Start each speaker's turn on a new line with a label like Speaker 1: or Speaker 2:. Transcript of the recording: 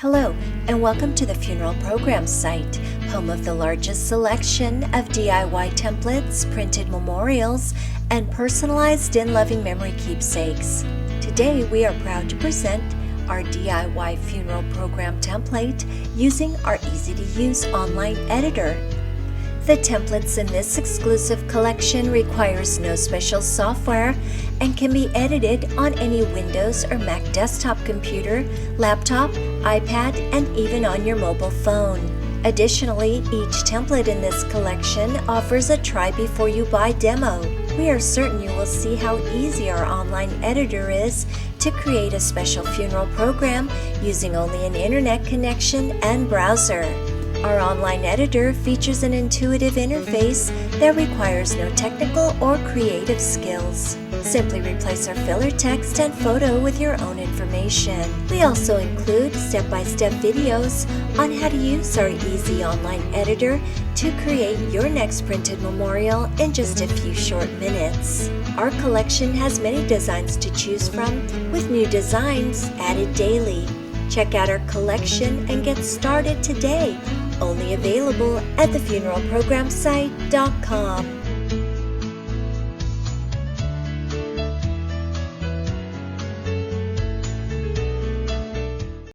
Speaker 1: Hello, and welcome to the Funeral Program site, home of the largest selection of DIY templates, printed memorials, and personalized and loving memory keepsakes. Today, we are proud to present our DIY funeral program template using our easy-to-use online editor. The templates in this exclusive collection requires no special software and can be edited on any Windows or Mac desktop computer, laptop, iPad, and even on your mobile phone. Additionally, each template in this collection offers a try before you buy demo. We are certain you will see how easy our online editor is to create a special funeral program using only an internet connection and browser. Our online editor features an intuitive interface that requires no technical or creative skills. Simply replace our filler text and photo with your own information. We also include step-by-step videos on how to use our easy online editor to create your next printed memorial in just a few short minutes. Our collection has many designs to choose from, with new designs added daily. Check out our collection and get started today. Only available at thefuneralprogramsite.com.